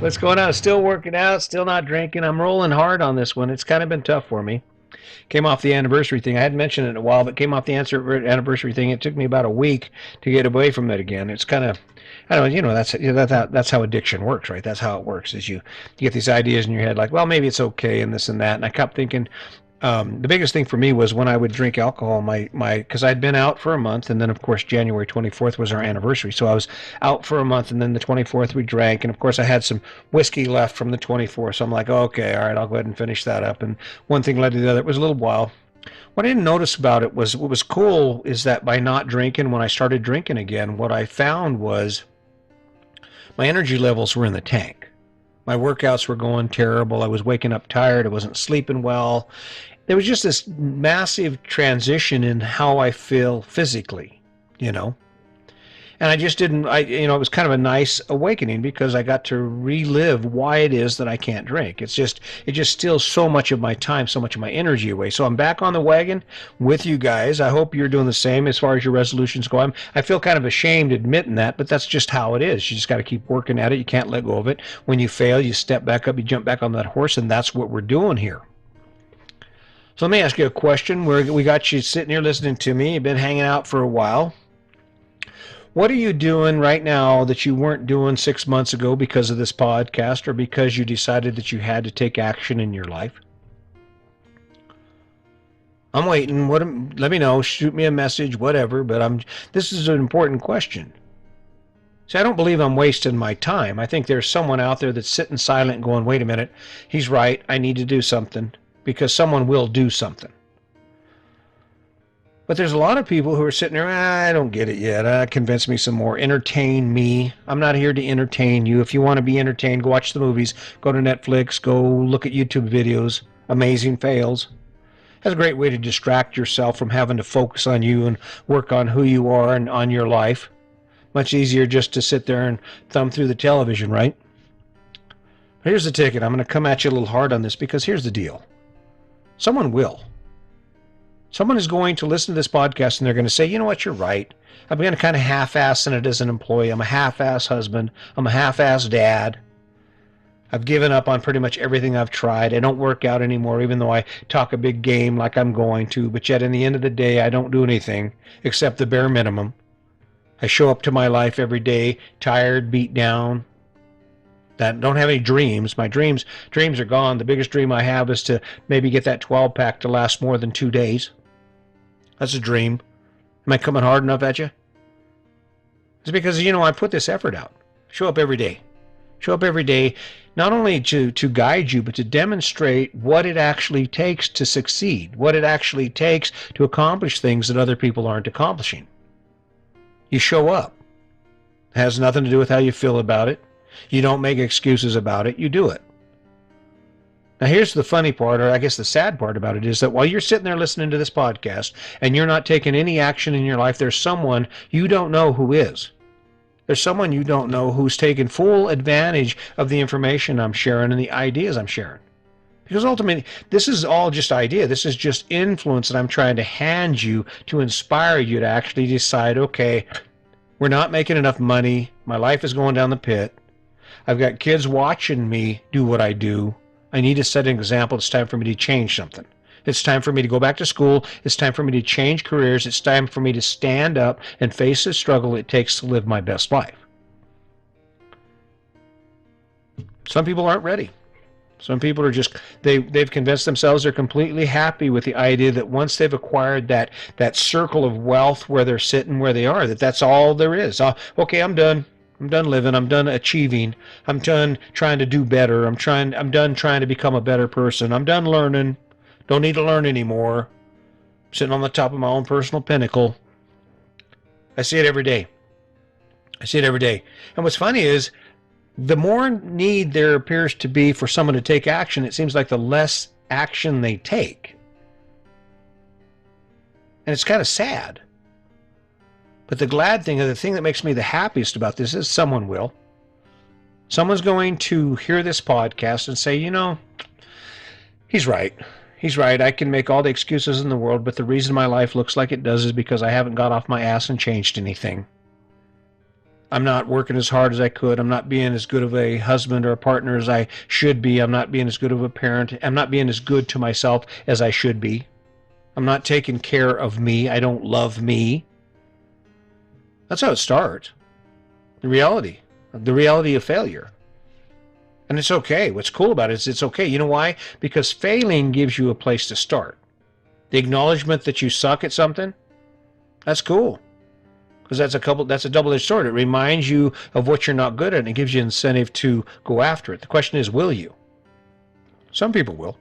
What's going on? Still working out, still not drinking. I'm rolling hard on this one. It's kind of been tough for me. Came off the anniversary thing. I hadn't mentioned it in a while, but came off the anniversary thing. It took me about a week to get away from it again. It's kind of, I don't know, that's how addiction works, right? That's how it works. Is you get these ideas in your head, like, well, maybe it's okay, and this and that. And I kept thinking, the biggest thing for me was when I would drink alcohol, because I'd been out for a month, and then of course January 24th was our anniversary, so I was out for a month, and then the 24th we drank, and of course I had some whiskey left from the 24th, so I'm like, okay, all right, I'll go ahead and finish that up, and one thing led to the other. It was a little while. What I didn't notice about it was what was cool is that by not drinking, when I started drinking again, what I found was my energy levels were in the tank. My workouts were going terrible. I was waking up tired. I wasn't sleeping well. There was just this massive transition in how I feel physically, you know. And I just didn't, it was kind of a nice awakening because I got to relive why it is that I can't drink. It just steals so much of my time, so much of my energy away. So I'm back on the wagon with you guys. I hope you're doing the same as far as your resolutions go. I feel kind of ashamed admitting that, but that's just how it is. You just got to keep working at it. You can't let go of it. When you fail, you step back up, you jump back on that horse, and that's what we're doing here. So let me ask you a question. We got you sitting here listening to me. You've been hanging out for a while. What are you doing right now that you weren't doing 6 months ago because of this podcast or because you decided that you had to take action in your life? I'm waiting. Let me know. Shoot me a message, whatever. But this is an important question. See, I don't believe I'm wasting my time. I think there's someone out there that's sitting silent and going, wait a minute. He's right. I need to do something, because someone will do something. But there's a lot of people who are sitting there, I don't get it yet. Convince me some more. Entertain me. I'm not here to entertain you. If you want to be entertained, go watch the movies. Go to Netflix. Go look at YouTube videos. Amazing fails. That's a great way to distract yourself from having to focus on you and work on who you are and on your life. Much easier just to sit there and thumb through the television, right? Here's the ticket. I'm going to come at you a little hard on this because here's the deal. Someone will. Someone is going to listen to this podcast and they're going to say, you know what, you're right. I'm going to kind of half-ass in it as an employee. I'm a half-ass husband. I'm a half-ass dad. I've given up on pretty much everything I've tried. I don't work out anymore, even though I talk a big game like I'm going to. But yet, in the end of the day, I don't do anything except the bare minimum. I show up to my life every day, tired, beat down. That don't have any dreams. My dreams are gone. The biggest dream I have is to maybe get that 12-pack to last more than 2 days. That's a dream. Am I coming hard enough at you? It's because, I put this effort out. Show up every day. Show up every day, not only to guide you, but to demonstrate what it actually takes to succeed, what it actually takes to accomplish things that other people aren't accomplishing. You show up. It has nothing to do with how you feel about it. You don't make excuses about it. You do it. Now, here's the funny part, or I guess the sad part about it, is that while you're sitting there listening to this podcast and you're not taking any action in your life, there's someone you don't know who is. There's someone you don't know who's taking full advantage of the information I'm sharing and the ideas I'm sharing. Because ultimately, this is all just idea. This is just influence that I'm trying to hand you to inspire you to actually decide, okay, we're not making enough money. My life is going down the pit. I've got kids watching me do what I do. I need to set an example. It's time for me to change something. It's time for me to go back to school. It's time for me to change careers. It's time for me to stand up and face the struggle it takes to live my best life. Some people aren't ready. Some people are just, they've convinced themselves they're completely happy with the idea that once they've acquired that circle of wealth where they're sitting where they are, that's all there is. Okay, I'm done. I'm done living. I'm done achieving. I'm done trying to do better. I'm done trying to become a better person. I'm done learning. Don't need to learn anymore. I'm sitting on the top of my own personal pinnacle. I see it every day. I see it every day. And what's funny is, the more need there appears to be for someone to take action, it seems like the less action they take. And it's kind of sad. But the glad thing, or the thing that makes me the happiest about this, is someone will. Someone's going to hear this podcast and say, he's right. He's right. I can make all the excuses in the world, but the reason my life looks like it does is because I haven't got off my ass and changed anything. I'm not working as hard as I could. I'm not being as good of a husband or a partner as I should be. I'm not being as good of a parent. I'm not being as good to myself as I should be. I'm not taking care of me. I don't love me. That's how it starts. The reality of failure. And it's okay. What's cool about it is it's okay. You know why? Because failing gives you a place to start. The acknowledgement that you suck at something, that's cool. Because that's a double-edged sword. It reminds you of what you're not good at, and it gives you incentive to go after it. The question is, will you? Some people will.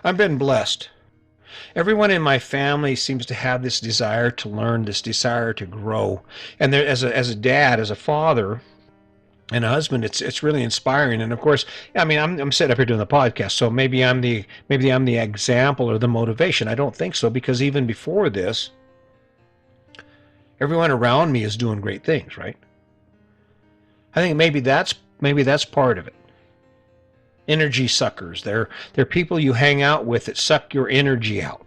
I've been blessed. Everyone in my family seems to have this desire to learn, this desire to grow. And there, as a dad, as a father, and a husband, it's really inspiring. And of course, I mean, I'm sitting up here doing the podcast, so maybe I'm the example or the motivation. I don't think so, because even before this, everyone around me is doing great things, right? I think maybe that's part of it. Energy suckers. They're people you hang out with that suck your energy out.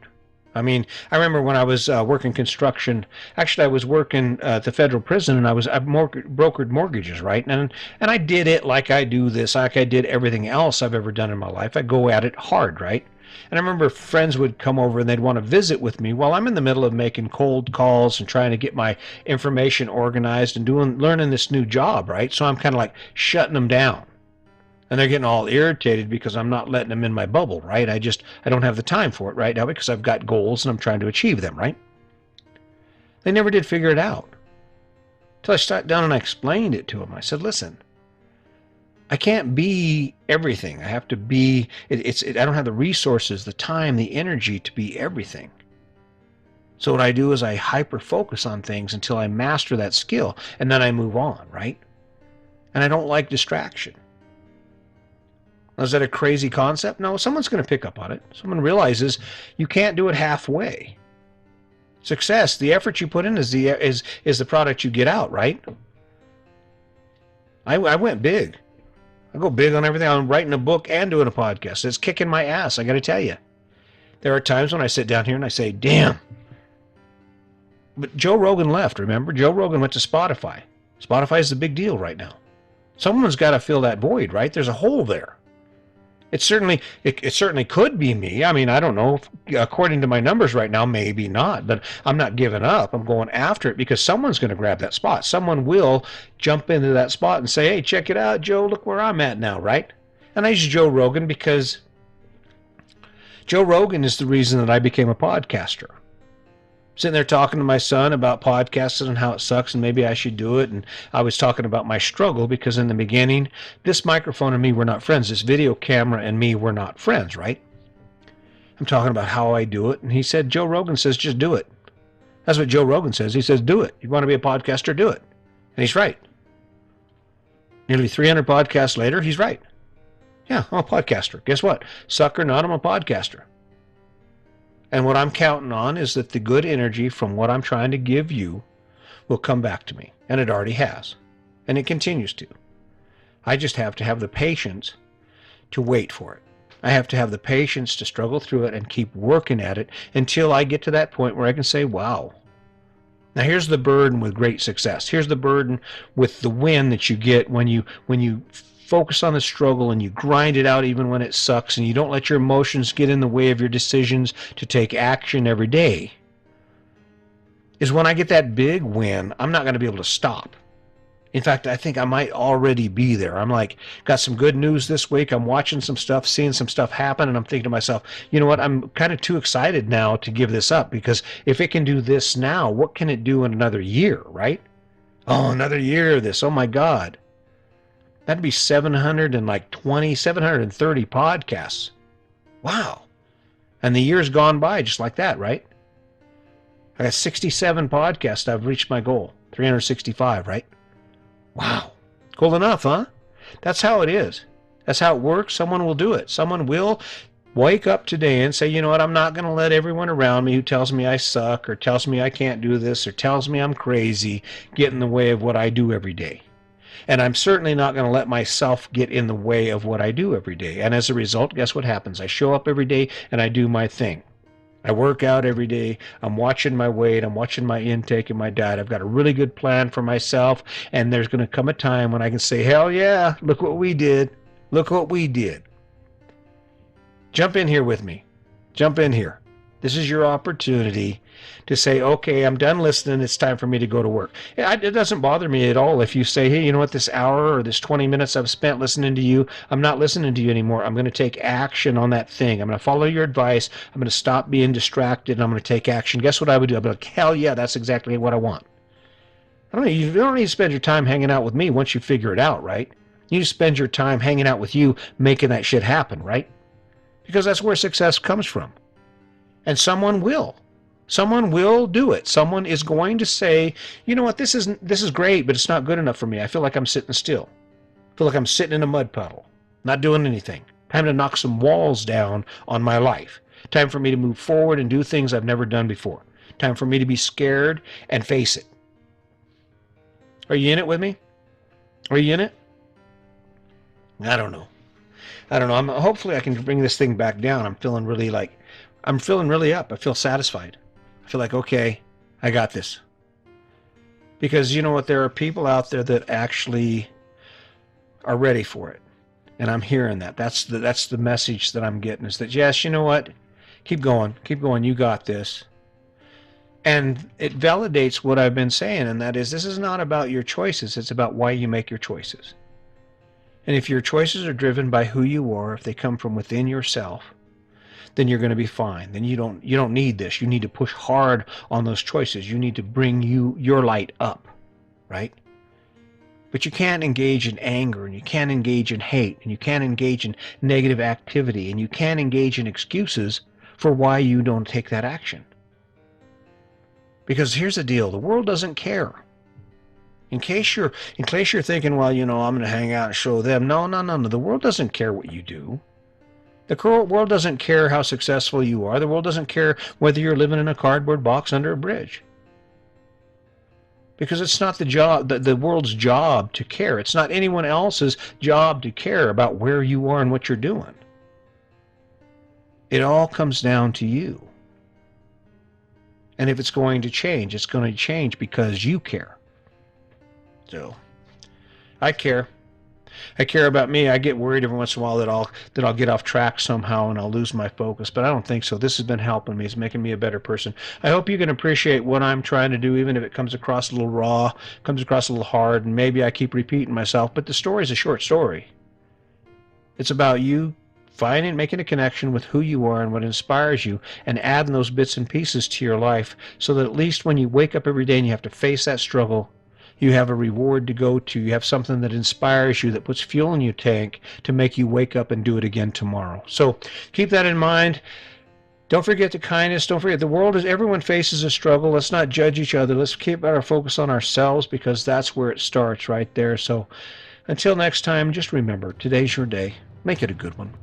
I mean, I remember when I was working construction. Actually, I was working at the federal prison, and I brokered mortgages, right? And I did it like I do this, like I did everything else I've ever done in my life. I go at it hard, right? And I remember friends would come over and they'd want to visit with me while I'm in the middle of making cold calls and trying to get my information organized and learning this new job, right? So I'm kind of like shutting them down. And they're getting all irritated because I'm not letting them in my bubble, right? I don't have the time for it right now because I've got goals and I'm trying to achieve them, right? They never did figure it out. Until I sat down and I explained it to them. I said, listen, I can't be everything. I have to be, I don't have the resources, the time, the energy to be everything. So what I do is I hyper-focus on things until I master that skill, and then I move on, right? And I don't like distraction. Is that a crazy concept? No, someone's going to pick up on it. Someone realizes you can't do it halfway. Success, the effort you put in is the product you get out, right? I went big. I go big on everything. I'm writing a book and doing a podcast. It's kicking my ass, I got to tell you. There are times when I sit down here and I say, damn. But Joe Rogan left, remember? Joe Rogan went to Spotify. Spotify is the big deal right now. Someone's got to fill that void, right? There's a hole there. It certainly could be me. I mean, I don't know. According to my numbers right now, maybe not. But I'm not giving up. I'm going after it because someone's going to grab that spot. Someone will jump into that spot and say, hey, check it out, Joe. Look where I'm at now, right? And I use Joe Rogan because Joe Rogan is the reason that I became a podcaster. Sitting there talking to my son about podcasting and how it sucks and maybe I should do it. And I was talking about my struggle because in the beginning, this microphone and me were not friends. This video camera and me were not friends, right? I'm talking about how I do it. And he said, Joe Rogan says, just do it. That's what Joe Rogan says. He says, do it. You want to be a podcaster, do it. And he's right. Nearly 300 podcasts later, he's right. Yeah, I'm a podcaster. Guess what? Suck or not, I'm a podcaster. And what I'm counting on is that the good energy from what I'm trying to give you will come back to me. And it already has. And it continues to. I just have to have the patience to wait for it. I have to have the patience to struggle through it and keep working at it until I get to that point where I can say, wow. Now here's the burden with great success. Here's the burden with the win that you get when you focus on the struggle and you grind it out even when it sucks and you don't let your emotions get in the way of your decisions to take action every day, is when I get that big win, I'm not going to be able to stop. In fact, I think I might already be there. I'm like, got some good news this week. I'm watching some stuff, seeing some stuff happen, and I'm thinking to myself, you know what? I'm kind of too excited now to give this up because if it can do this now, what can it do in another year, right? Oh, another year of this. Oh, my God. That'd be 730 podcasts. Wow. And the year's gone by just like that, right? I got 67 podcasts. I've reached my goal. 365, right? Wow. Cool enough, huh? That's how it is. That's how it works. Someone will do it. Someone will wake up today and say, you know what, I'm not going to let everyone around me who tells me I suck or tells me I can't do this or tells me I'm crazy get in the way of what I do every day. And I'm certainly not going to let myself get in the way of what I do every day. And as a result, guess what happens? I show up every day and I do my thing. I work out every day. I'm watching my weight. I'm watching my intake and my diet. I've got a really good plan for myself. And there's going to come a time when I can say, hell yeah, look what we did. Look what we did. Jump in here with me. Jump in here. This is your opportunity to say, okay, I'm done listening. It's time for me to go to work. It doesn't bother me at all if you say, hey, you know what, this hour or this 20 minutes I've spent listening to you, I'm not listening to you anymore. I'm going to take action on that thing. I'm going to follow your advice. I'm going to stop being distracted, and I'm going to take action. Guess what I would do? I'd be like, hell yeah, that's exactly what I want. You don't need to spend your time hanging out with me once you figure it out, right? You need to spend your time hanging out with you, making that shit happen, right? Because that's where success comes from. And someone will. Someone will do it. Someone is going to say, you know what, this is great, but it's not good enough for me. I feel like I'm sitting still. I feel like I'm sitting in a mud puddle, not doing anything. Time to knock some walls down on my life. Time for me to move forward and do things I've never done before. Time for me to be scared and face it. Are you in it with me? Are you in it? I don't know. Hopefully I can bring this thing back down. I'm feeling really up. I feel satisfied. I feel like, okay, I got this. Because you know what? There are people out there that actually are ready for it. And I'm hearing that. That's the message that I'm getting, is that, yes, you know what? Keep going. You got this. And it validates what I've been saying, and that is, this is not about your choices. It's about why you make your choices. And if your choices are driven by who you are, if they come from within yourself, then you're going to be fine. Then you don't need this. You need to push hard on those choices. You need to bring your light up, right? But you can't engage in anger, and you can't engage in hate, and you can't engage in negative activity, and you can't engage in excuses for why you don't take that action. Because here's the deal, the world doesn't care. In case you're thinking, well, I'm going to hang out and show them. No. The world doesn't care what you do. The world doesn't care how successful you are. The world doesn't care whether you're living in a cardboard box under a bridge. Because it's not the world's job to care. It's not anyone else's job to care about where you are and what you're doing. It all comes down to you. And if it's going to change, it's going to change because you care. So, I care. I care about me. I get worried every once in a while that I'll get off track somehow and I'll lose my focus, but I don't think so. This has been helping me. It's making me a better person. I hope you can appreciate what I'm trying to do, even if it comes across a little raw, comes across a little hard, and maybe I keep repeating myself, but the story is a short story. It's about you making a connection with who you are and what inspires you, and adding those bits and pieces to your life so that at least when you wake up every day and you have to face that struggle, you have a reward to go to. You have something that inspires you, that puts fuel in your tank to make you wake up and do it again tomorrow. So keep that in mind. Don't forget the kindness. Don't forget everyone faces a struggle. Let's not judge each other. Let's keep our focus on ourselves, because that's where it starts, right there. So until next time, just remember, today's your day. Make it a good one.